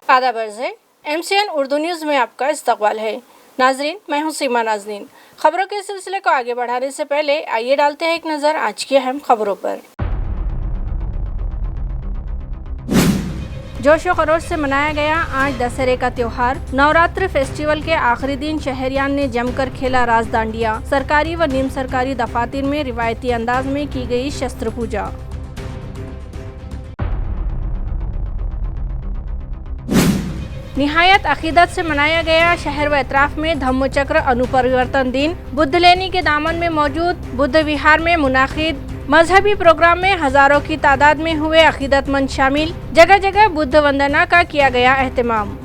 आदाब अर्ज़ है। MCN उर्दू न्यूज़ में आपका इस्तकबाल है। नाजरीन, मैं हूं सीमा नाजरीन। खबरों के सिलसिले को आगे बढ़ाने से पहले आइए डालते हैं एक नज़र आज की अहम खबरों पर। जोशो खरोश से मनाया गया आज दशहरे का त्योहार। नवरात्र फेस्टिवल के आखिरी दिन शहरियान ने जमकर खेला रास दांडिया। सरकारी व निम सरकारी दफातर में रिवायती अंदाज में की गई शस्त्र पूजा। निहायत अकीदत से मनाया गया शहर व इतराफ में धम्म चक्र अनुपरिवर्तन दिन। बुद्ध लेनी के दामन में मौजूद बुद्ध विहार में मुनाकिद मजहबी प्रोग्राम में हजारों की तादाद में हुए अकीदतमंद शामिल। जगह जगह बुद्ध वंदना का किया गया एहतमाम।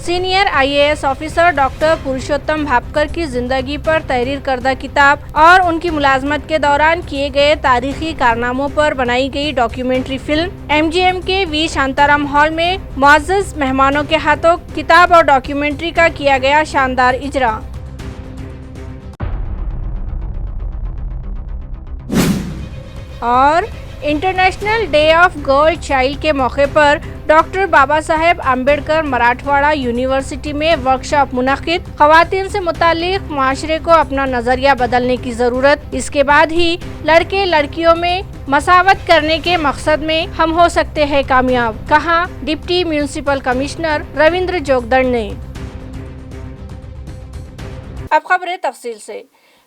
Senior IAS officer doctor Purushottam Bhapkar की जिंदगी पर तहरीर करदा किताब और उनकी मुलाजमत के दौरान किए गए तारीखी कारनामों पर बनाई गई डॉक्यूमेंट्री फिल्म MGM के वी शांताराम हॉल में मुअज़्ज़ज़ मेहमानों के हाथों किताब और डॉक्यूमेंट्री का किया गया शानदार इजरा। और international day of girl child के मौके पर डॉक्टर बाबा साहेब आम्बेडकर मराठवाड़ा यूनिवर्सिटी में वर्कशॉप मुनक़िद। ख़वातीन से मुताल्लिक़ माशरे को अपना नज़रिया बदलने की ज़रूरत, इसके बाद ही लड़के लड़कियों में मसावत करने के मकसद में हम हो सकते हैं कामयाब, कहा डिप्टी म्यूनिसिपल कमिश्नर रविंद्र जोगदड़ ने। अब खबरें तफसील से।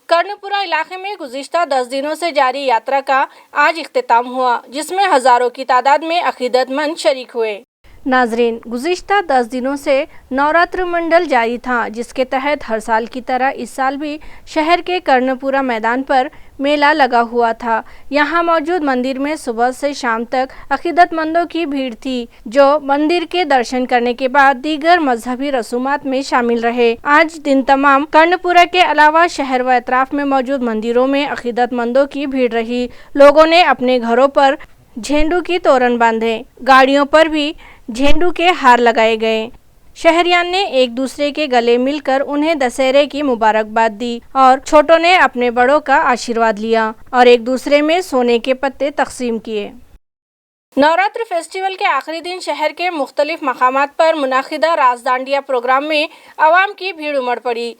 कर्णपुरा इलाके में गुज़िश्ता 10 दिनों से जारी यात्रा का आज इख्तिताम हुआ, जिसमें हजारों की तादाद में अकीदतमंद शरीक हुए। नाजरीन, गुज़िश्ता 10 दिनों से नवरात्र मंडल जारी था, जिसके तहत हर साल की तरह इस साल भी शहर के कर्णपुरा मैदान पर मेला लगा हुआ था। यहाँ मौजूद मंदिर में सुबह से शाम तक अकीदतमंदों की भीड़ थी, जो मंदिर के दर्शन करने के बाद दीगर मजहबी रसूमात में शामिल रहे। आज दिन तमाम कर्णपुरा के अलावा शहर व अतराफ में मौजूद मंदिरों में अकीदतमंदों की भीड़ रही। लोगों ने अपने घरों पर झेंडू की तोरण बांधे, गाड़ियों पर भी झेंडू के हार लगाए गए। शहरियान ने एक दूसरे के गले मिलकर उन्हें दशहरे की मुबारकबाद दी और छोटों ने अपने बड़ों का आशीर्वाद लिया और एक दूसरे में सोने के पत्ते तकसीम किए। नवरात्र फेस्टिवल के आखिरी दिन शहर के मुख्तलिफ मकामात पर मुनाकिदा रास दांडिया प्रोग्राम में आवाम की भीड़ उमड़ पड़ी।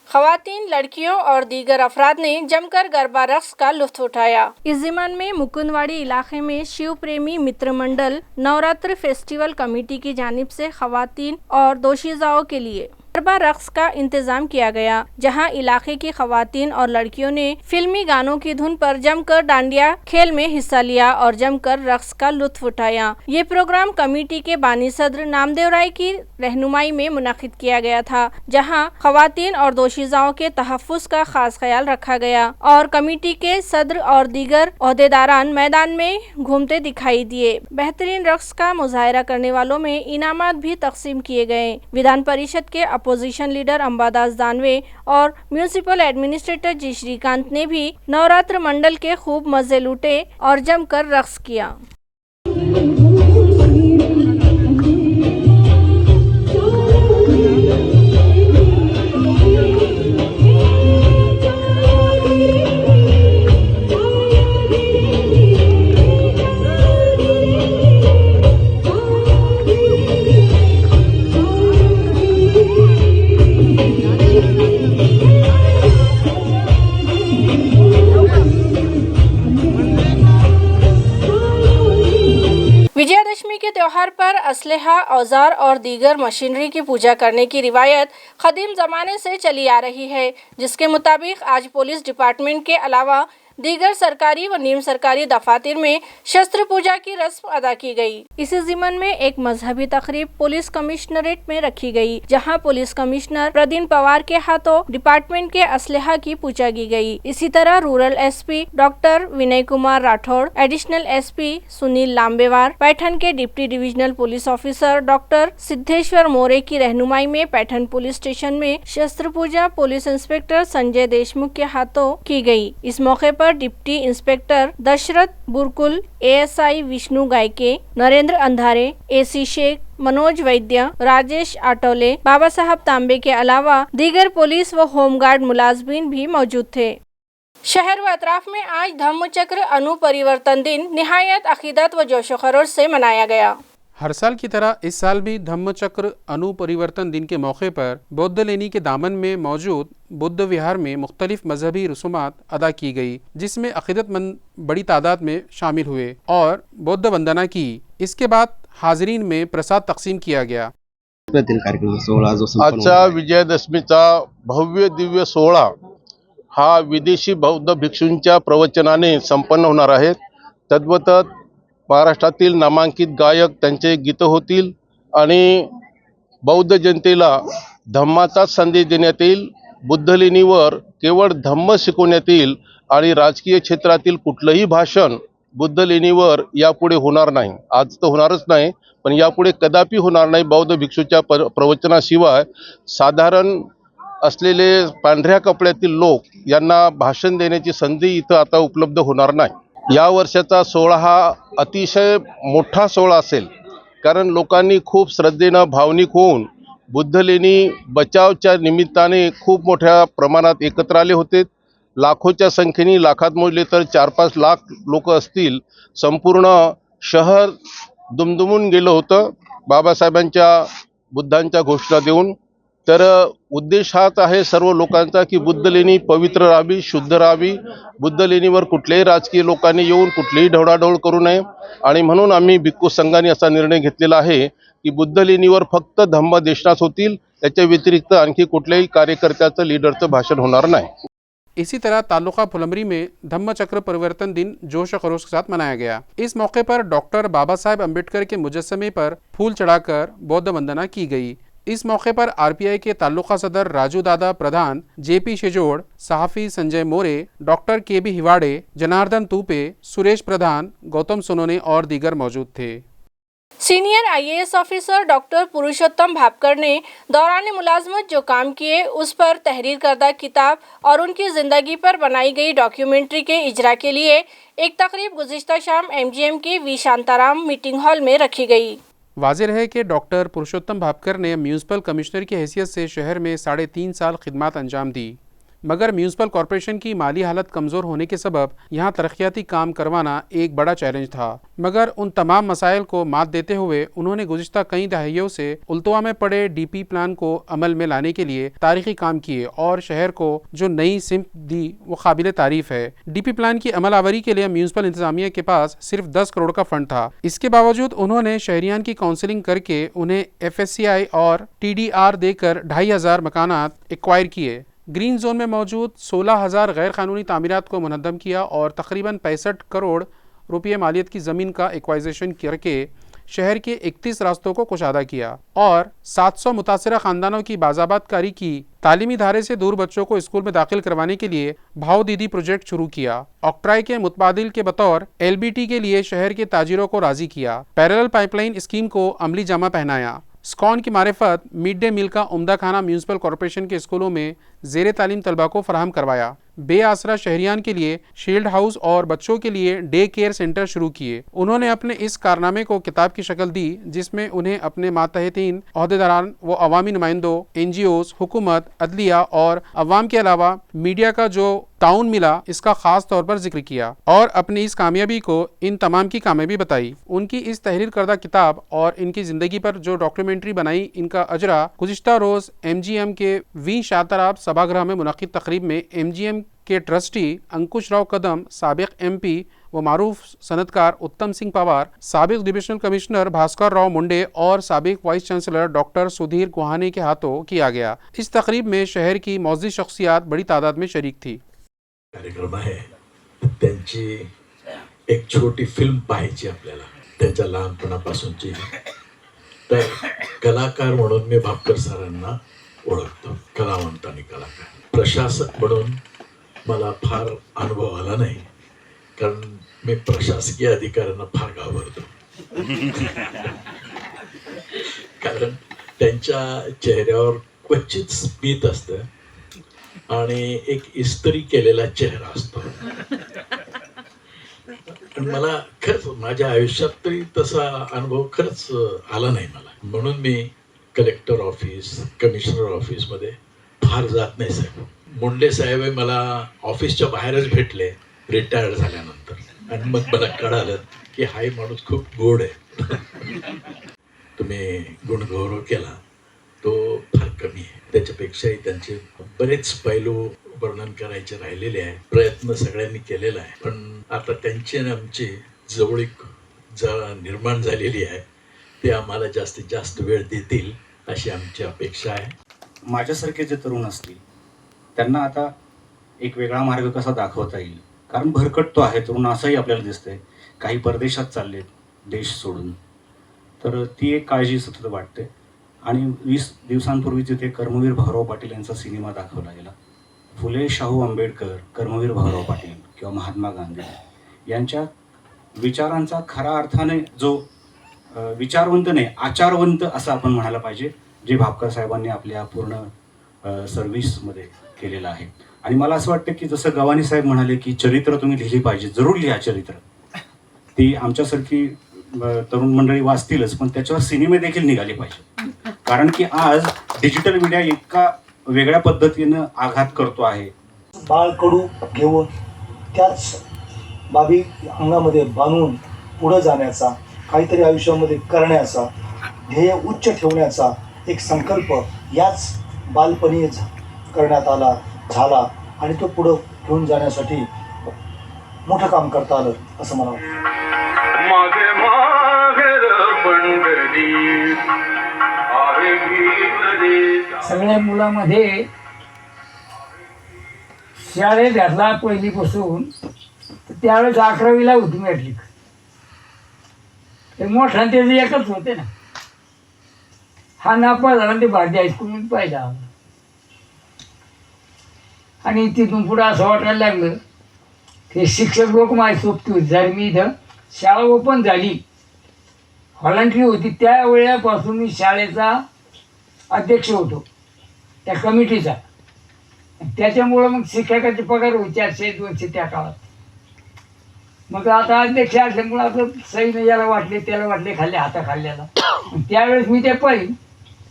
ख़वातीन, लड़कियों और दीगर अफराद ने जमकर गरबा रक्स का लुत्फ उठाया। इस ज़िमन में मुकुंदवाड़ी इलाके में शिव प्रेमी मित्र मंडल नवरात्र फेस्टिवल कमेटी की जानिब से ख़वातीन और दोशीज़ाओं के लिए गरबा रक्स का इंतजाम किया गया, जहां इलाके की ख़वातीन और लड़कियों ने फिल्मी गानों की धुन पर जमकर डांडिया खेल में हिस्सा लिया और जमकर रक्स का लुत्फ उठाया। ये प्रोग्राम कमेटी के बानी सदर नामदेव राय की रहनुमाई में मुनक़िद किया गया था, जहां ख़वातीन और दोशीज़ाओं के तहफ़्फ़ुज़ का खास ख्याल रखा गया और कमेटी के सदर और दीगर ओहदेदारान मैदान में घूमते दिखाई दिए। बेहतरीन रक्स का मुजाहरा करने वालों में इनामात भी तकसीम किए गए। विधान परिषद के अपोजिशन लीडर अंबादास दानवे और म्यूनिसिपल एडमिनिस्ट्रेटर जी श्रीकांत ने भी नवरात्र मंडल के खूब मजे लूटे और जमकर रक्स किया। विजयादशमी के त्योहार पर असलहा, औजार और दीगर मशीनरी की पूजा करने की रिवायत कदीम ज़माने से चली आ रही है, जिसके मुताबिक आज पुलिस डिपार्टमेंट के अलावा दीगर सरकारी व निम सरकारी दफातर में शस्त्र पूजा की रस्म अदा की गई। इसी ज़िमन में एक मजहबी तकरीब पुलिस कमिश्नरेट में रखी गई, जहां पुलिस कमिश्नर प्रदीन पवार के हाथों डिपार्टमेंट के असलहा की पूजा की गई। इसी तरह rural SP doctor Vinay Kumar Rathod, additional SP Sunil Lambewar, Paithan के deputy divisional police officer doctor Siddheshwar More की रहनुमाई में पैठन पुलिस स्टेशन में शस्त्र पूजा पुलिस इंस्पेक्टर संजय देशमुख के हाथों की गई। इस मौके पर deputy inspector Dashrath Burkul, ASI Vishnu Gayke, Narendra अंधारे, AC शेख, मनोज वैद्य, राजेश आटोले, बाबा साहब तांबे के अलावा दीगर पुलिस व होमगार्ड मुलाजमीन भी मौजूद थे। शहर व अतराफ में आज धम्मचक्र अनुपरिवर्तन दिन निहायत अकीदत व जोशो खरोश से मनाया गया। हर साल की तरह इस साल भी धम्मचक्र अनुपरिवर्तन दिन के मौके पर बौद्ध लेनी के दामन में मौजूद बुद्ध विहार में मुख्तलिफ मजहबी रसूमात अदा की गई, जिसमें अकीदतमंद बड़ी तादाद में शामिल हुए और बौद्ध वंदना की। इसके बाद हाजरीन में प्रसाद तकसीम किया गया। आजचा विजयादशमीचा भव्य दिव्य सोहळा हा विदेशी बौद्ध भिक्षूंच्या प्रवचनाने संपन्न होणार आहे। तद्वतच महाराष्ट्रातील नामांकित गायक त्यांचे गीत होतील आणि बौद्ध जनतेला धम्माचा संदेश देण्यात येईल। बुद्धलेणीवर केवळ धम्म शिकवण्यात येईल आणि राजकीय क्षेत्रातील कुठलंही भाषण बुद्धलेणीवर यापुढे होणार नाही। आज तर होणारच नाही, पण यापुढे कदापि होणार नाही। बौद्ध भिक्षूच्या प्रवचनाशिवाय साधारण असलेले पांढऱ्या कपड्यातील लोक यांना भाषण देण्याची संधी इथं आता उपलब्ध होणार नाही। या वर्षाचा सोहळा हा अतिशय मोठा सोहळा असेल, कारण लोकांनी खूप श्रद्धेनं भावनिक होऊन बुद्धलेणी बचावच्या निमित्ताने खूप मोठ्या प्रमाणात एकत्र आले होते। लाखोच्या संख्येने, लाखात मोजले तर 4-5 लाख लोक असतील। संपूर्ण शहर दुमदुमून गेलं होतं बाबासाहेबांच्या बुद्धांच्या घोषणा देऊन। तर उद्देश हाच आहे सर्व लोकांचा की बुद्धलेणी पवित्र राहावी, शुद्ध राहावी। बुद्धलेणीवर कुठल्याही राजकीय लोकांनी येऊन कुठलीही ढवळाढवळ करू नये आणि म्हणून आम्ही भिक्खू संघाने असा निर्णय घेतलेला आहे की बुद्धलेणीवर फक्त धम्म देशनास होतील, त्याच्या व्यतिरिक्त आणखी कुठल्याही कार्यकर्त्याचं लीडरचं भाषण होणार नाही। इसी तरह तालुका फुलंब्री में धम्मचक्र परिवर्तन दिन जोश खरोश के साथ मनाया गया। इस मौके पर डॉक्टर बाबा साहेब अम्बेडकर के मुजस्समे पर फूल चढ़ाकर बौद्ध वंदना की गई। इस मौके पर आरपीआई के तालुका सदर राजू दादा प्रधान, जेपी शेजोड़, सहाफ़ी संजय मोरे, डॉक्टर केबी हिवाड़े, जनार्दन तूपे, सुरेश प्रधान, गौतम सोनोने और दीगर मौजूद थे। Senior IAS officer doctor Purushottam Bhapkar ने दौरान मुलाजमत जो काम किए उस पर तहरीर करदा किताब और उनकी ज़िंदगी पर बनाई गई डॉक्यूमेंट्री के इजरा के लिए एक तकरीब गुज़िश्ता शाम एमजीएम के वी शांताराम मीटिंग हॉल में रखी गई। वाज़ेह है कि डॉक्टर पुरुषोत्तम भापकर ने म्यूनसिपल कमिश्नर की हैसियत से शहर में 3.5 साल खिदमत अंजाम दी, मगर म्यूनसिपल कॉरपोरेशन की माली हालत कमज़ोर होने के सबब यहाँ तरक्याती काम करवाना एक बड़ा चैलेंज था। मगर उन तमाम मसाइल को मात देते हुए उन्होंने गुज़िश्ता कई दहाइयों से उल्तवा में पड़े डीपी प्लान को अमल में लाने के लिए तारीखी काम किए और शहर को जो नई सिमत दी वो काबिल तारीफ़ है। डीपी प्लान की अमल आवरी के लिए म्यूनसिपल इंतजामिया के पास सिर्फ 10 करोड़ का फंड था। इसके बावजूद उन्होंने शहरियान की काउंसलिंग करके उन्हें FSCI और TDR देकर 2500 मकानात एक्वायर किए। ग्रीन जोन में मौजूद 16,000 गैर कानूनी तामीरात को मुनद्दम किया और तकरीबन 65 करोड़ रुपये मालियत की ज़मीन का एक्वाइजेशन करके शहर के 31 रास्तों को कुशादा किया और 700 मुतासरा ख़ानदानों की बाज़ाबातकारी की। तालीमी धारे से दूर बच्चों को स्कूल में दाखिल करवाने के लिए भाव दीदी प्रोजेक्ट शुरू किया। ऑक्ट्राई के मुतबादिल के बतौर LBT के लिए शहर के ताजिरों को राज़ी किया। पैरेलल पाइपलाइन स्कीम को अमली जामा पहनाया। स्कॉन की मारिफत मिड डे मील का उम्दा खाना म्यूनसिपल कॉरपोरेशन के स्कूलों में ज़ेरे तालीम तलबा को फराहम करवाया। बेआसरा शहरियान के लिए शील्ड हाउस और बच्चों के लिए डे केयर सेंटर शुरू किए। उन्होंने अपने इस कारनामे को किताब की शक्ल दी, जिसमें उन्हें अपने मातहतीन अहदेदारान व अवामी नुमाइंदों, NGOs, हुकूमत, अदलिया और अवाम के अलावा मीडिया का जो ताउन मिला इसका ख़ास तौर पर जिक्र किया और अपनी इस कामयाबी को इन तमाम की कामयाबी बताई। उनकी इस तहरीर करदा किताब और इनकी ज़िंदगी पर जो डॉक्यूमेंट्री बनाई, इनका अजरा गुज़िश्ता रोज़ MGM के वी शांताराम सभागृह में मुनक़िद तकरीब में MGM के ट्रस्टी अंकुश राव कदम, साबिक MP व मारूफ सनतकार उत्तम सिंह पवार, साबिक डिविजनल कमिश्नर भास्कर राव मुंडे और साबिक वाइस चांसलर डॉक्टर सुधीर गुहाने के हाथों किया गया। इस तकरीब में शहर की मौजूद शख्सियात बड़ी तादाद में शरीक थी। कार्यक्रम आहे, त्यांची एक छोटी फिल्म पाहायची आपल्याला, त्यांच्या लहानपणापासूनची। तर कलाकार म्हणून मी भापकर सरांना ओळखतो, कलावंत आणि कलाकार। प्रशासक म्हणून मला फार अनुभव आला नाही, कारण मी प्रशासकीय अधिकाऱ्यांना फार घाबरतो, कारण त्यांच्या चेहऱ्यावर क्वचित स्मित असतं आणि एक इस्त्री केलेला चेहरा असतो। मला खरंच माझ्या आयुष्यात तरी तसा अनुभव खरंच आला नाही मला, म्हणून मी कलेक्टर ऑफिस, कमिशनर ऑफिस मध्ये फार जात नाही साहेब। मुंडे साहेब मला ऑफिसच्या बाहेरच भेटले रिटायर्ड झाल्यानंतर आणि मग मला कळालं की हाही माणूस खूप गोड आहे. तुम्ही गुणगौरव केला तो फार कमी आहे, त्याच्यापेक्षाही त्यांचे बरेच पैलू वर्णन करायचे राहिलेले आहे. प्रयत्न सगळ्यांनी केलेला आहे, पण आता त्यांची आणि आमची जवळीक निर्माण झालेली आहे, ते आम्हाला जास्तीत जास्त वेळ देतील अशी आमची अपेक्षा आहे. माझ्यासारखे जे तरुण असतील त्यांना आता एक वेगळा मार्ग कसा दाखवता येईल, कारण भरकटतो आहे तरुण असंही आपल्याला दिसतंय. काही परदेशात चाललेत देश सोडून, तर ती एक काळजी सतत वाटते. आणि 20 दिवसांपूर्वी तिथे कर्मवीर भाऊराव पाटील यांचा सिनेमा दाखवला गेला. फुले शाहू आंबेडकर, कर्मवीर भाऊराव पाटील किंवा महात्मा गांधी यांच्या विचारांचा खऱ्या अर्थाने जो विचारवंत नाही आचारवंत असं आपण म्हणायला पाहिजे, जे भापकर साहेबांनी आपल्या पूर्ण सर्व्हिसमध्ये केलेलं आहे. आणि मला असं वाटतं की जसं गवानी साहेब म्हणाले की चरित्र तुम्ही लिहिली पाहिजे, जरूर लिहा चरित्र. ती आमच्यासारखी तरुण मंडळी वाचतीलच, पण त्याच्यावर सिनेमे देखील निघाले पाहिजे. कारण की आज डिजिटल मीडिया इतका वेगळ्या पद्धतीनं आघात करतो आहे. बाळकडू घेऊन त्याच बाबी अंगामध्ये बांधून पुढं जाण्याचा, काहीतरी आयुष्यामध्ये करण्याचा, ध्येय उच्च ठेवण्याचा एक संकल्प याच बालपणी करण्यात आला झाला आणि तो पुढं घेऊन जाण्यासाठी मोठं काम करता आलं असं मला वाटतं. सगळ्या मुलामध्ये शाळेत घातला पहिलीपासून, त्यावेळेस 11वीला होती मॅट्रिक. ते मोठा त्याचे एकच होते ना, हा नापास झाला ते भारतीय हायस्कूल पाहिला. आणि तिथून पुढं असं वाटायला लागलं की शिक्षक लोक माझी सोबती होती. जर मी इथं शाळा ओपन झाली, व्हॉलंटरी होती, त्या वेळापासून मी शाळेचा अध्यक्ष होतो त्या कमिटीचा. त्याच्यामुळं मग शिक्षकाचे पगार होते 400-200 त्या काळात. मग आता अध्यक्ष असल्यामुळं आपलं सही याला वाटले त्याला वाटले, खाल्ले हाता खाल्ल्याला. त्यावेळेस मी ते पाहिजे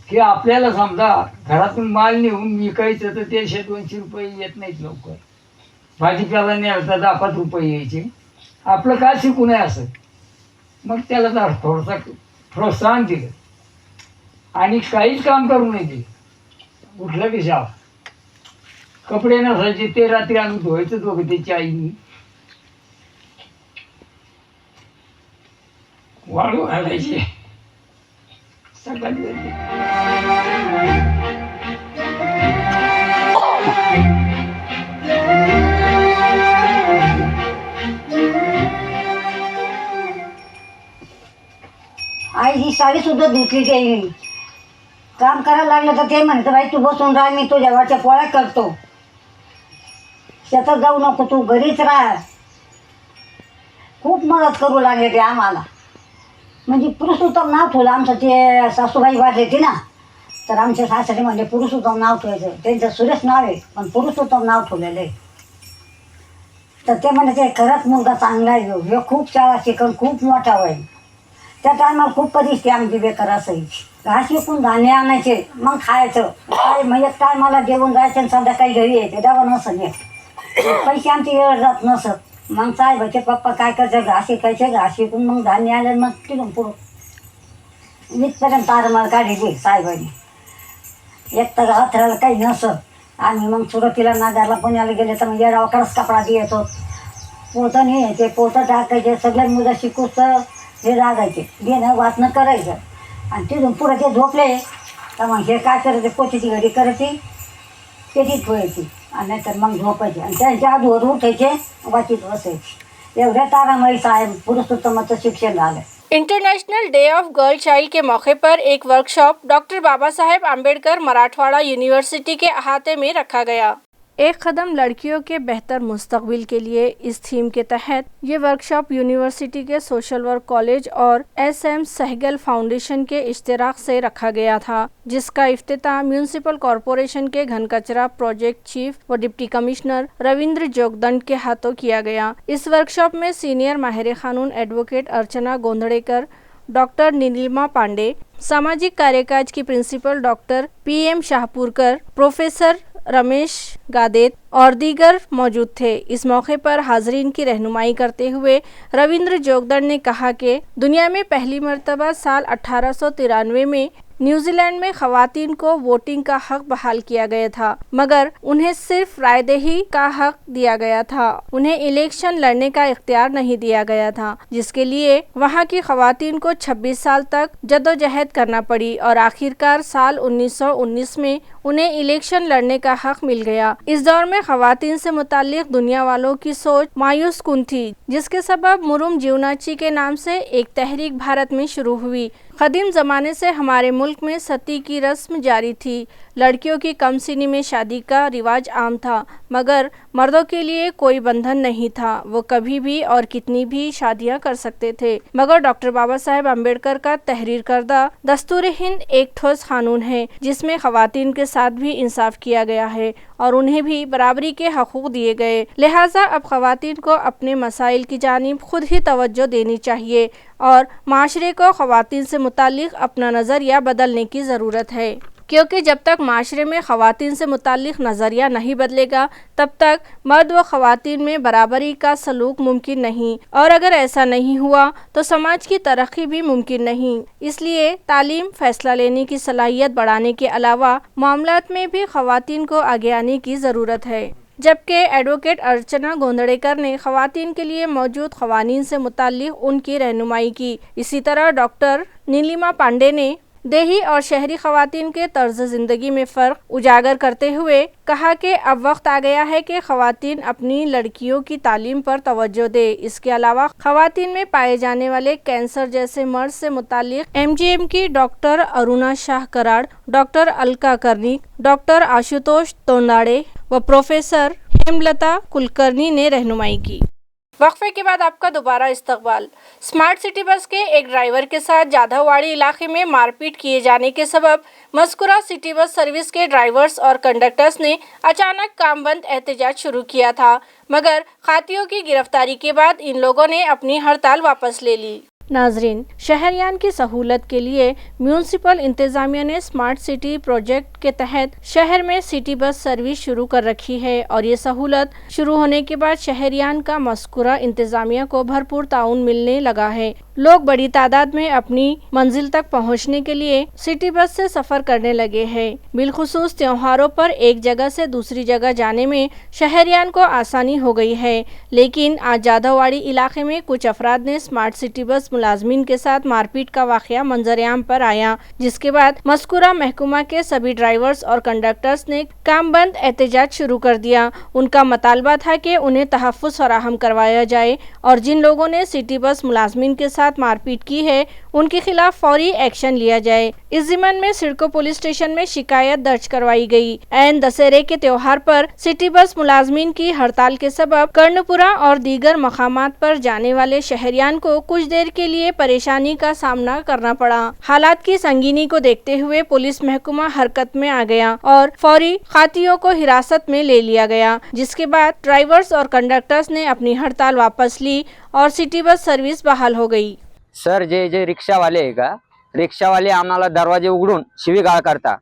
की आपल्याला समजा घरातून माल नेऊन विकायचं तर ते 100-200 रुपये येत नाहीत लवकर. भाजीपाला न्यायला तर 10-5 रुपये यायचे. आपलं काय शिकू नये असं. मग त्याला तर थोडंसं प्रोत्साहन दिलं आणि काहीच काम करू नये दिलं. उठलं की शाळा, कपडे नसायचे ते रात्री आम्ही धुवायचं दोघं त्याची आईनी, वाळू घालायचे सकाळी. आई ही साडी सुद्धा धुतली गेली. काम करायला लागलं तर ते म्हणतं बाई तू बसून राह, मी तुझ्या वरच्या पोळ्या करतो, शेतात जाऊ नको, तू घरीच राह. खूप मदत करू लागले ते आम्हाला. म्हणजे पुरुषोत्तम नाव ठेवलं आमचं. ते सासूबाई वाढले होती ना, तर आमच्या सासरे म्हणजे पुरुषोत्तम नाव ठेवायचं. त्यांचं सुरेश नाव आहे पण पुरुषोत्तम नाव ठेवलेलं आहे. तर ते म्हणजे ते खरंच मुलगा चांगला आहे, हे खूप शाळा शिकून खूप मोठा होईल. त्या टायमाला खूप परिस्थिती आमची बेकार असायची. घास विकून धान्य आणायचे, मग खायचं. काय म्हणजे टायमाला जेवण जायचं आणि संध्याकाळी घरी यायचे, डबा नसत येत. पैसे आमची वेळ जात नसत. मग साहेबाचे पप्पा काय करायचे, घास शिकायचे, घास शिकून मग धान्य आलं मग तिथून पुढं इथपर्यंत तारमाळ काढायची साहेबांनी. एक तर अथराला काही नसत. आम्ही मग सुरुवातीला नागारला पुण्याला गेले तर मग येडावाकडंच कपडा द्यायचो. पोतं न्यायचे, पोतं टाकायचे, सगळे मुलं शिकूच तर हे लागायचे, घेणं वाचणं करायचं. आणि तिथून पुढं ते झोपले तर मग हे काय करायचे, पोतीची घडी करायची, पेटीत ठेवायची आणि नाहीतर मग झोपायचे. आणि त्यांच्या आधीवर उठायचे, वाचीत बसायचे. एवढ्या तारामळी साहेब पुरुषोत्तमाचं शिक्षण झालं. International day of girl child के मौके पर एक workshop doctor Baba Saheb Ambedkar Marathwada university के अहाते में रखा गया। एक कदम लड़कियों के बेहतर मुस्तकबिल के लिए इस थीम के तहत ये वर्कशॉप यूनिवर्सिटी के सोशल वर्क कॉलेज और SM सहगल फाउंडेशन के इश्तिराक से रखा गया था, जिसका इफ्तिताह म्यूनिसिपल कॉरपोरेशन के घन कचरा प्रोजेक्ट चीफ व डिप्टी कमिश्नर रविंद्र जोगदंड के हाथों किया गया। इस वर्कशॉप में सीनियर माहिर कानून एडवोकेट अर्चना गोंधड़ेकर, डॉक्टर नीलिमा पांडे, सामाजिक कार्यकाज की principal doctor PM Shahpurkar, professor Ramesh Gadet और दीगर मौजूद थे। इस मौके पर हाजरीन की रहनुमाई करते हुए रविंद्र जोगदंड ने कहा कि दुनिया में पहली मर्तबा साल 1893 में न्यूजीलैंड में खवातीन को वोटिंग का हक बहाल किया गया था, मगर उन्हें सिर्फ रायदही का हक दिया गया था। उन्हें इलेक्शन लड़ने का इख्तियार नहीं दिया गया था, जिसके लिए वहां की खवातीन को 26 साल तक जद्दोजहद करना पड़ी और आखिरकार साल 1919 में उन्हें इलेक्शन लड़ने का हक मिल गया। इस दौर में खवातीन से मुताल्लिक दुनिया वालों की सोच मायूस कुन थी, जिसके सबब मुरुम जीवनाची के नाम से एक तहरीक भारत में शुरू हुई। कदीम ज़माने से हमारे मुल्क में सती की रस्म जारी थी। लड़कियों की कम सीनी में शादी का रिवाज आम था, मगर मर्दों के लिए कोई बंधन नहीं था। वो कभी भी और कितनी भी शादियां कर सकते थे। मगर डॉक्टर बाबा साहेब अम्बेडकर का तहरीर करदा दस्तूर हिंद एक ठोस कानून है, जिसमें खवातीन के साथ भी इंसाफ किया गया है और उन्हें भी बराबरी के हकूक दिए गए। लिहाजा अब खवातीन को अपने मसाइल की जानिब खुद ही तवज्जो देनी चाहिए और माशरे को खवातीन से मुताल्लिक अपना नज़रिया बदलने की ज़रूरत है, क्योंकि जब तक माशरे में खवातीन से मुताल्लिक नज़रिया नहीं बदलेगा, तब तक मर्द व खवातीन में बराबरी का सलूक मुमकिन नहीं, और अगर ऐसा नहीं हुआ तो समाज की तरक्की भी मुमकिन नहीं। इसलिए तालीम, फैसला लेने की सलाहियत बढ़ाने के अलावा मामलात में भी खवातीन को आगे आने की ज़रूरत है। जबकि एडवोकेट अर्चना गोंदड़ेकर ने खवातीन के लिए मौजूद क़वानीन से मुताल्लिक उनकी रहनुमाई की। इसी तरह डॉक्टर नीलिमा पांडे ने देही और शहरी खवातीन के तर्ज ज़िंदगी में फ़र्क उजागर करते हुए कहा कि अब वक्त आ गया है कि खवातीन अपनी लड़कियों की तालीम पर तवज्जो दे। इसके अलावा खवातीन में पाए जाने वाले कैंसर जैसे मर्ज से मुताल्लिक MGM की doctor Aruna Shah Karad, doctor Alka Karnik, doctor Ashutosh Tondade व प्रोफेसर हेमलता कुलकर्णी ने रहनुमाई की। वक्फे के बाद आपका दोबारा इस्तकबाल। स्मार्ट सिटी बस के एक ड्राइवर के साथ जाधववाड़ी इलाके में मारपीट किए जाने के सबब मज़कूरा सिटी बस सर्विस के ड्राइवर्स और कंडक्टर्स ने अचानक काम बंद एहतजाज शुरू किया था, मगर खातियों की गिरफ्तारी के बाद इन लोगों ने अपनी हड़ताल वापस ले ली। नाजरीन, शहरियान की सहूलत के लिए म्यूनसिपल इंतज़ामिया ने स्मार्ट सिटी प्रोजेक्ट के तहत शहर में सिटी बस सर्विस शुरू कर रखी है और ये सहूलत शुरू होने के बाद शहरियान का मज़कूरा इंतज़ामिया को भरपूर ताउन मिलने लगा है। लोग बड़ी तादाद में अपनी मंजिल तक पहुंचने के लिए सिटी बस से सफ़र करने लगे हैं। बिलखुसूस त्योहारों पर एक जगह से दूसरी जगह जाने में शहरियान को आसानी हो गई है, लेकिन आज जाधववाड़ी इलाके में कुछ अफराद ने स्मार्ट सिटी बस मुलाजमीन के साथ मारपीट का वाक़या मंजरेआम पर आया, जिसके बाद मज़कूरा महकमा के सभी ड्राइवर्स और कंडक्टर्स ने काम बंद एहतजाज शुरू कर दिया। उनका मतालबा था कि उन्हें तहफ़्फ़ुज़ फराहम करवाया जाए और जिन लोगों ने सिटी बस मुलाजमीन के साथ मारपीट की है उनके खिलाफ फौरी एक्शन लिया जाए। इस ज़िम्मन में सिडको पुलिस स्टेशन में शिकायत दर्ज करवाई गई। ऐन दशहरे के त्योहार पर सिटी बस मुलाजमीन की हड़ताल के सबब कर्णपुरा और दीगर मकामात पर जाने वाले शहरियान को कुछ देर के लिए परेशानी का सामना करना पड़ा। हालात की संगीनी को देखते हुए पुलिस महकमा हरकत में आ गया और फौरी खातियों को हिरासत में ले लिया गया, जिसके बाद ड्राइवर्स और कंडक्टर्स ने अपनी हड़ताल वापस ली और सिटी बस सर्विस बहाल हो गई। सर, जे रिक्षावाले आहे का, रिक्षावाले आम्हाला दरवाजे उघडून शिवीगाळ करता,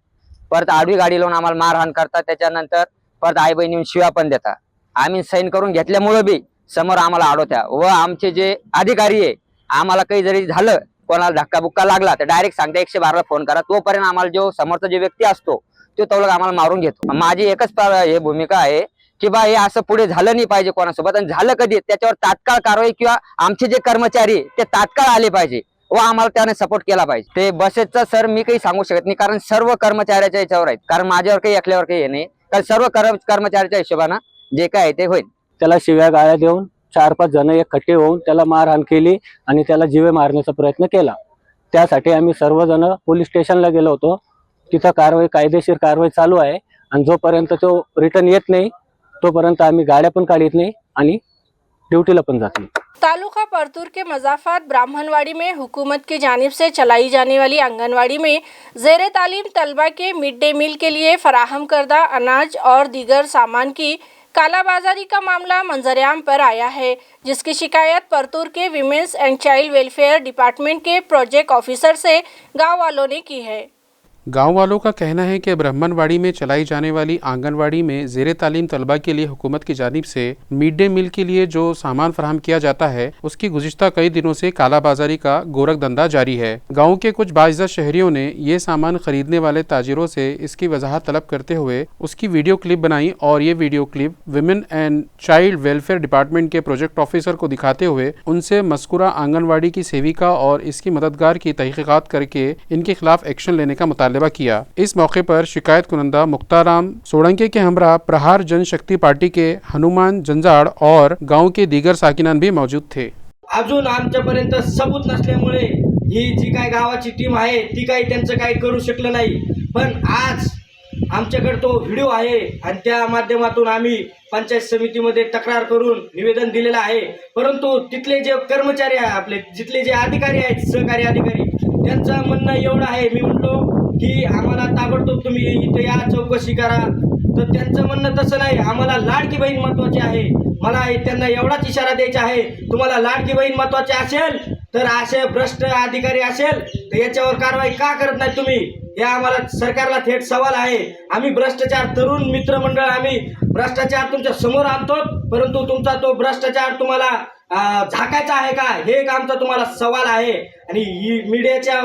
परत आडवी गाडी लावून आम्हाला मारहाण करता, त्याच्यानंतर परत आई बहिणी शिव्या पण देता। आम्ही साईन करून घेतल्यामुळे बी समोर आम्हाला अडवत्या व आमचे जे अधिकारी आहे, आम्हाला काही जरी झालं, कोणाला धक्का बुक्का लागला तर डायरेक्ट सांगता 112 ला फोन करा। तोपर्यंत आम्हाला जो समोरचा जो व्यक्ती असतो तो तवलग आम्हाला मारून घेतो। माझी एकच हे भूमिका आहे की बा हे असं पुढे झालं नाही पाहिजे कोणासोबत, आणि झालं कधी त्याच्यावर तात्काळ कारवाई किंवा आमचे जे कर्मचारी ते तात्काळ आले पाहिजे व आम्हाला त्याने सपोर्ट केला पाहिजे। ते बसेसचा सर मी काही सांगू शकत नाही, कारण सर्व कर्मचाऱ्याच्या याच्यावर आहेत, कारण माझ्यावर काही एकल्यावर काही नाही, कारण सर्व कर्मचाऱ्याच्या हिशोबाने जे काय आहे ते होईल। त्याला शिव्या गाळ्या देऊन 4-5 जण एकखट्टे होऊन त्याला मारहाण केली आणि त्याला जीवे मारण्याचा प्रयत्न केला। त्यासाठी आम्ही सर्वजण पोलीस स्टेशनला गेलो होतो। तिथं कारवाई, कायदेशीर कारवाई चालू आहे आणि जोपर्यंत तो रिटर्न येत नहीं तोपर्यंत आम्ही गाड्या पण काढत नहीं आणि ड्यूटीला पण जात नहीं। तालुका परतूर के मजाफात ब्राह्मणवाड़ी में हुकूमत की जानिब से चलाई जाने वाली आंगनवाड़ी में ज़ेर तालीम तलबा के मिड डे मील के लिए फराहम करदा अनाज और दीगर सामान की कालाबाजारी का मामला मंजरेआम पर आया है, जिसकी शिकायत परतूर के women's and child welfare department के प्रोजेक्ट ऑफिसर से गाँव वालों ने की है। गांव वालों का कहना है कि ब्राह्मणवाड़ी में चलाई जाने वाली आंगनवाड़ी में ज़ेरे तालीम तलबा के लिए हुकूमत की जानिब से मिड डे मील के लिए जो सामान फराहम किया जाता है उसकी गुज़िश्ता कई दिनों से कालाबाजारी का गोरख धंधा जारी है। गाँव के कुछ बाइज़्ज़त शहरियों ने ये सामान खरीदने वाले ताजिरों से इसकी वजाहत तलब करते हुए उसकी वीडियो क्लिप बनाई और ये video clip women and child welfare department के प्रोजेक्ट ऑफिसर को दिखाते हुए उनसे मज़कूरा आंगनवाड़ी की सेविका और इसकी मददगार की तहकीकात करके इनके खिलाफ एक्शन लेने का मुतालबा किया। इस मौके पर शिकायत कुनंदा मुख्ताराम सोलंके के हमरा प्रहार जनशक्ति पार्टी के हनुमान जंजाड़ और गांव के दीगर साकिनान भी मौजूद थे। अजून आमच्यापर्यंत सबूत नसल्यामुळे ही जी काय गावाची टीम आहे ती काही त्यांचं काही करू शकलं नाही, पण आज आमच्याकडे तो व्हिडिओ आहे आणि त्या माध्यमातून आम्ही पंचायत समितीमध्ये तक्रार करून निवेदन दिलेलं आहे। परंतु तिथले जे कर्मचारी आहे आपले जिथले जे अधिकारी आहेत सहकारी अधिकारी त्यांचं म्हणणं एवढं आहे, मी म्हटलो की आम्हाला ताबडतोब तुम्ही इथे या चौकशी करा, तर त्यांचं म्हणणं तसं नाही, आम्हाला लाडकी बहीण महत्त्वाची आहे। मला त्यांना एवढाच इशारा द्यायचा आहे, तुम्हाला लाडकी बहीण महत्त्वाची असेल तर असे भ्रष्ट अधिकारी असेल तर याच्यावर कारवाई का करत नाही तुम्ही, हे आम्हाला सरकारला थेट सवाल आहे। आम्ही भ्रष्टाचार तरुण मित्रमंडळ आम्ही भ्रष्टाचार तुमच्या समोर आणतो, परंतु तुमचा तो भ्रष्टाचार तुम्हाला झाकायचा आहे का हे एक आमचा तुम्हाला सवाल आहे। आणि ही मीडियाच्या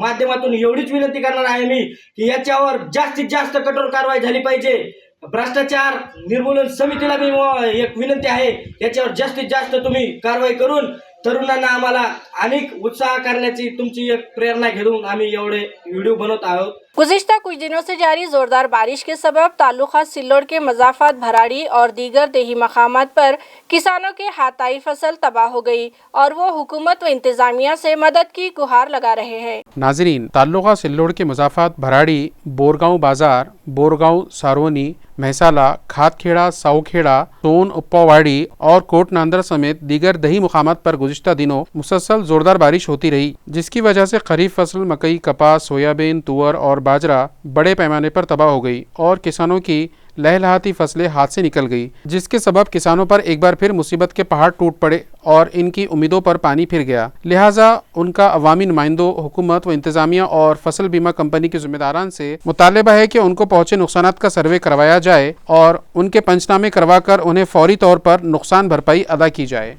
माध्यमातून एवढीच विनंती करणार आहे मी की याच्यावर जास्तीत जास्त कठोर कारवाई झाली पाहिजे। भ्रष्टाचार निर्मूलन समितीला मी एक विनंती आहे, याच्यावर जास्तीत जास्त तुम्ही कारवाई करून तरुणांना आम्हाला अनेक उत्साह करण्याची तुमची एक प्रेरणा घेऊन आम्ही एवढे व्हिडिओ बनवत आहोत। गुज़िश्ता कुछ दिनों से जारी जोरदार बारिश के सबब ताल्लुकात सिल्लोड के मज़ाफ़ात भराड़ी और दीगर देही मकामात पर किसानों के हाथाई फसल तबाह हो गई और वो हुकूमत व इंतज़ामिया से मदद की गुहार लगा रहे हैं। नाजरीन, ताल्लुकात सिल्लोड के मज़ाफ़ात भराड़ी, बोरगांव बाजार, बोरगांव सारोनी, महसाला, खातखेड़ा, साउखेड़ा, सोन उप्पावाड़ी और कोट नांदर समेत दीगर दही मुकामात पर गुज़िश्ता दिनों मुसलसल जोरदार बारिश होती रही, जिसकी वजह से खरीफ फसल मकई, कपास, सोयाबीन, तुअर और बाजरा बड़े पैमाने पर तबाह हो गई और किसानों की लहलहाती फसलें हाथ से निकल गई, जिसके सबब किसानों पर एक बार फिर मुसीबत के पहाड़ टूट पड़े और इनकी उम्मीदों पर पानी फिर गया। लिहाजा उनका अवामी नुमाइंदों, हुकूमत व इंतजामिया और फसल बीमा कंपनी के जिम्मेदारान से मुतालबा है कि उनको पहुंचे नुकसानात का सर्वे करवाया जाए और उनके पंचनामे करवाकर उन्हें फौरी तौर पर नुकसान भरपाई अदा की जाए।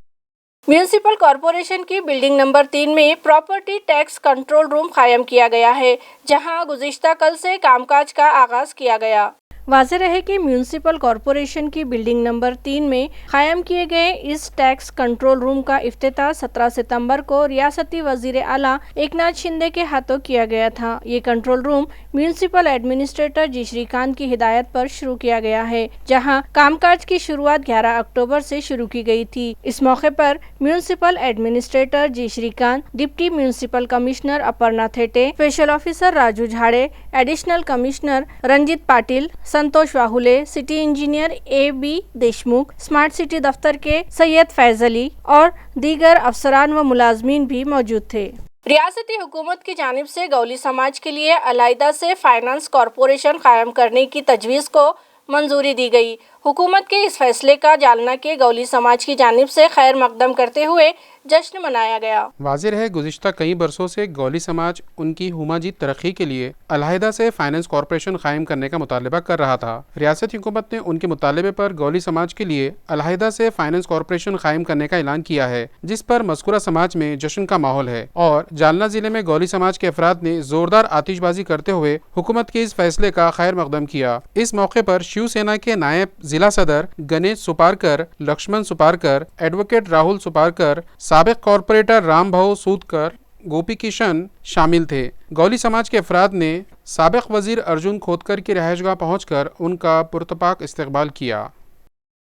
म्यूनिसिपल कॉरपोरेशन की बिल्डिंग नंबर 3 में प्रॉपर्टी टैक्स कंट्रोल रूम कायम किया गया है, जहां गुज़िश्ता कल से कामकाज का आगाज किया गया। वाज़ेह रहे कि म्यूनिसिपल कॉरपोरेशन की बिल्डिंग नंबर 3 में कायम किए गए इस टैक्स कंट्रोल रूम का इफ्तिताह 17 सितंबर को रियासती वज़ीर आला एकनाथ शिंदे के हाथों किया गया था। ये control room municipal administrator G Shrikant की हिदायत पर शुरू किया गया है, जहां कामकाज की शुरुआत 11 अक्टूबर से शुरू की गई थी। इस मौके पर municipal administrator G Shrikant, deputy municipal commissioner Aparna Thete, special officer Raju Jhade, additional commissioner Ranjit Patil, Santosh Wahule, city engineer A.B. Deshmukh, smart city दफ्तर के सैयद फैज अली और दीगर अफसरान व मुलाजमीन भी मौजूद थे। रियासती हुकूमत की जानिब से गौली समाज के लिए अलहदा से फाइनेंस कॉरपोरेशन कायम करने की तजवीज़ को मंजूरी दी गई। हुकूमत के इस फैसले का जालना के गौली समाज की जानिब से खैर मकदम करते हुए जश्न मनाया गया। वाज़ेह है गुज़िश्ता कई बरसों से गौली समाज उनकी हुमाजी तरक्की के लिए अलहदा से फाइनेंस कॉरपोरेशन कायम करने का मुतालबा कर रहा था। रियासती हुकूमत ने उनके मुतालबे पर गौली समाज के लिए अलहदा से फाइनेंस कॉरपोरेशन कायम करने का ऐलान किया है, जिस पर मज़कूरा समाज में जश्न का माहौल है और जालना जिले में गौली समाज के अफराद ने जोरदार आतिशबाजी करते हुए हुकूमत के इस फैसले का खैर मकदम किया। इस मौके पर शिवसेना के नायब जिला सदर गणेश सुपारकर, लक्ष्मण सुपारकर, एडवोकेट राहुल सुपारकर, साबिक कॉरपोरेटर राम भाऊ सूदकर, गोपी किशन शामिल थे। गौली समाज के अफराद ने साबिक वजीर अर्जुन खोतकर की रहायशगाह पहुंचकर उनका पुरतपाक इस्तकबाल किया।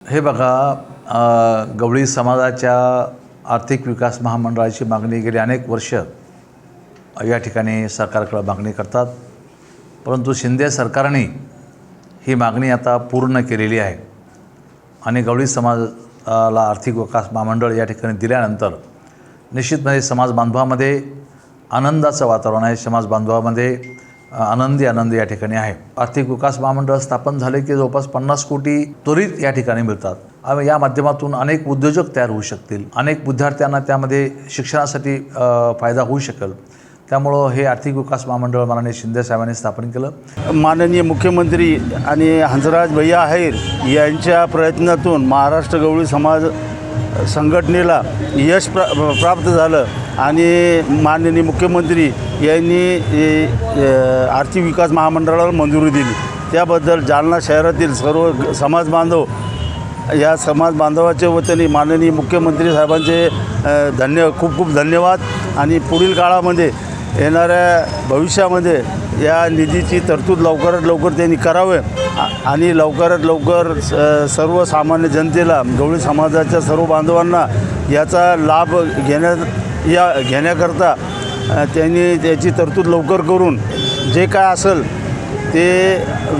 हे बघा, गवळी समाजाच्या आर्थिक विकास महामंडळाची मागणी गेली अनेक वर्ष या ठिकाणी सरकारकडे मागणी करतात, परंतु शिंदे सरकारने ही मागणी आता पूर्ण केलेली आहे आणि गवळी समाजाला आर्थिक विकास महामंडळ या ठिकाणी दिल्यानंतर निश्चितपणे समाज बांधवामध्ये आनंदाचं वातावरण आहे। समाज बांधवामध्ये आनंदी या ठिकाणी आहे। आर्थिक विकास महामंडळ स्थापन झाले की जवळपास 50 कोटी त्वरित या ठिकाणी मिळतात आणि या माध्यमातून अनेक उद्योजक तयार होऊ शकतील, अनेक विद्यार्थ्यांना त्यामध्ये शिक्षणासाठी फायदा होऊ शकेल। त्यामुळं हे आर्थिक विकास महामंडळ माननीय शिंदे साहेबांनी स्थापन केलं. माननीय मुख्यमंत्री आणि हंसराज भैया अहिर यांच्या प्रयत्नातून महाराष्ट्र गवळी समाज संघटनेला यश प्राप्त झालं आणि माननीय मुख्यमंत्री यांनी आर्थिक विकास महामंडळाला मंजुरी दिली. त्याबद्दल जालना शहरातील सर्व समाज बांधव या समाज बांधवाच्या वतीने माननीय मुख्यमंत्री साहेबांचे खूप खूप धन्यवाद. आणि पुढील काळामध्ये येणाऱ्या भविष्यामध्ये या निधीची तरतूद लवकरात लवकर त्यांनी करावे आणि लवकरात लवकर सर्वसामान्य जनतेला गवळी समाजाच्या सर्व बांधवांना याचा लाभ घेण्याकरता त्यांनी त्याची तरतूद लवकर करून जे काय असेल ते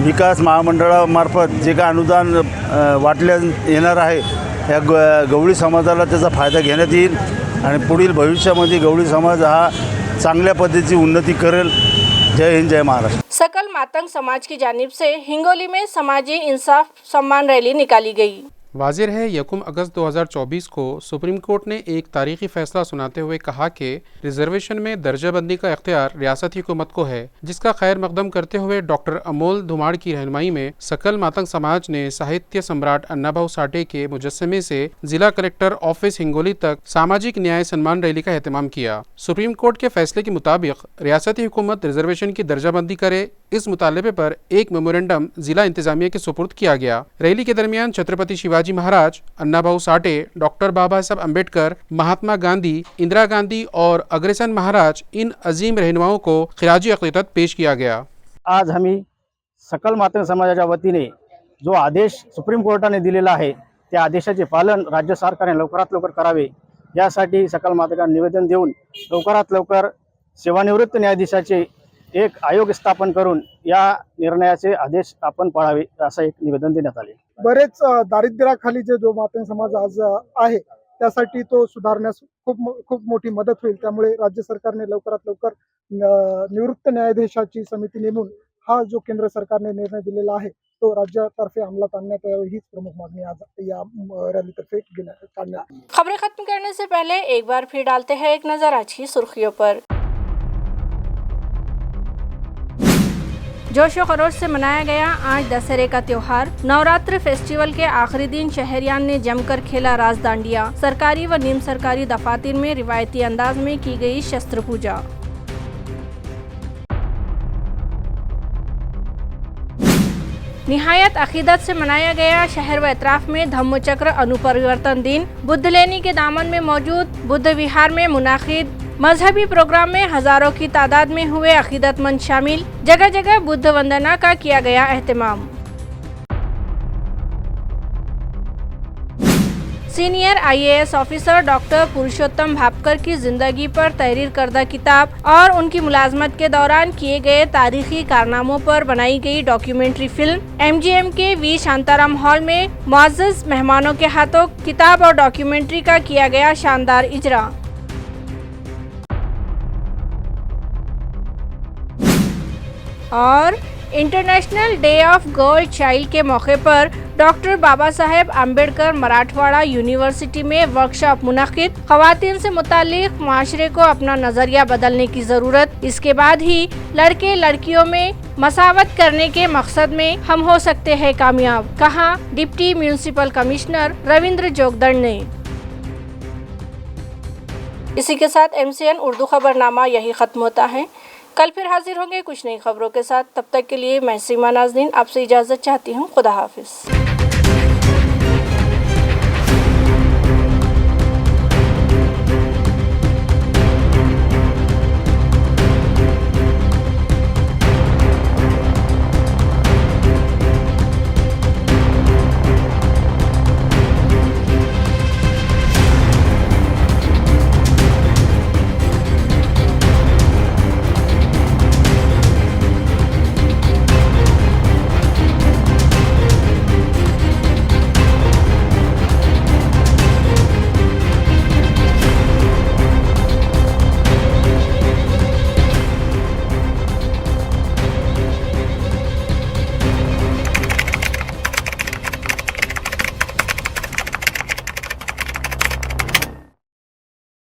विकास महामंडळामार्फत जे काय अनुदान वाटल्या येणार आहे या गवळी समाजाला त्याचा फायदा घेण्यात येईल आणि पुढील भविष्यामध्ये गवळी समाज हा चांगल्या पद्धतीची उन्नती करेल. जय हिंद, जय महाराष्ट्र. सकल मातंग समाज की जानिब से हिंगोली में समाजी इंसाफ सम्मान रैली निकाली गई. वाज़ेह है 1 अगस्त 2024 को सुप्रीम कोर्ट ने एक तारीखी फैसला सुनाते हुए कहा कि रिजर्वेशन में दर्जाबंदी का इख्तियार रियासती हुकूमत को है, जिसका खैर मकदम करते हुए डॉक्टर अमोल धुमाड़ की रहनुमाई में सकल मातंग समाज ने साहित्य सम्राट अन्नाभाऊ साठे के मुजस्समे से जिला कलेक्टर ऑफिस हिंगोली तक सामाजिक न्याय सम्मान रैली का एहतमाम किया. सुप्रीम कोर्ट के फैसले के मुताबिक रियासती हुकूमत रिजर्वेशन की दर्जाबंदी करे, इस मुतालबे पर एक मेमोरेंडम जिला इंतजामिया के सुपुर्द किया गया. रैली के दरमियान छत्रपति शिवाजी महाराज, अन्नाभाऊ साठे, डॉक्टर बाबा साहब अम्बेडकर, महात्मा गांधी, इंदिरा गांधी और अग्रसेन महाराज इन अजीम रहनुमाओं को खिराजी अक़ीदत पेश किया गया. आज आम्ही सकल मातंग समाजाच्या वतीने जो आदेश सुप्रीम कोर्टाने दिलेला आहे त्या आदेशाचे पालन राज्य सरकारने लवकरात लवकर करावे यासाठी सकल मातंगांना निवेदन देऊन लवकरात लवकर सेवानिवृत्त न्यायाधीशाचे एक आयोग स्थापन करून या निर्णयाचे आदेश आपण पाळावे असं एक निवेदन देण्यात आले. बरेच दारिद्र्याखाली जो मातंग समाज आज आहे त्यासाठी तो सुधारण्यास खूप मोठी मदत होईल. त्यामुळे राज्य सरकारने लवकरात लवकर निवृत्त न्यायाधीशाची समिती नेमून हा जो केंद्र सरकारने निर्णय दिलेला आहे तो राज्यातर्फे अंमलात आणण्यात यावी हीच प्रमुख मागणी आज या रॅलीतर्फे काढण्यात. खबरें खत्म करने से पहले एक बार फिर डालते हैं एक नजर आज की सुर्खियों पर. जोशो खरोश से मनाया गया आज दशहरे का त्योहार. नवरात्र फेस्टिवल के आखिरी दिन शहरियान ने जमकर खेला रास दांडिया. सरकारी व निम सरकारी दफातर में रिवायती अंदाज में की गई शस्त्र पूजा. निहायत अकीदत से मनाया गया शहर व अतराफ में धम्मचक्र अनुपरिवर्तन दिन. बुद्ध लेनी के दामन में मौजूद बुद्ध विहार में मुनाकिद मजहबी प्रोग्राम में हजारों की तादाद में हुए अकीदतमंद शामिल. जगह जगह बुद्ध वंदना का किया गया एहतमाम. Senior IAS officer doctor Purushottam Bhapkar की जिंदगी पर तहरीर करदा किताब और उनकी मुलाजमत के दौरान किए गए तारीखी कारनामों पर बनाई गई डॉक्यूमेंट्री फिल्म MGM के वी शांताराम हॉल में मुअज़्ज़ज़ मेहमानों के हाथों किताब और डॉक्यूमेंट्री का किया गया शानदार इजरा. और international day of girl child के मौके पर डॉक्टर बाबा साहेब अम्बेडकर मराठवाड़ा यूनिवर्सिटी में वर्कशॉप मुनाकिद. ख़वातीन से मुतालिक माशरे को अपना नज़रिया बदलने की ज़रूरत. इसके बाद ही लड़के लड़कियों में मसावत करने के मकसद में हम हो सकते हैं कामयाब, कहा deputy municipal commissioner Ravindra Jogdand ने. इसी के साथ MCN उर्दू खबरनामा यही ख़त्म होता है. कल फिर हाजिर होंगे कुछ नई खबरों के साथ. तब तक के लिए मैं सीमा नाज़नीन आपसे इजाज़त चाहती हूँ. खुदा हाफिज़.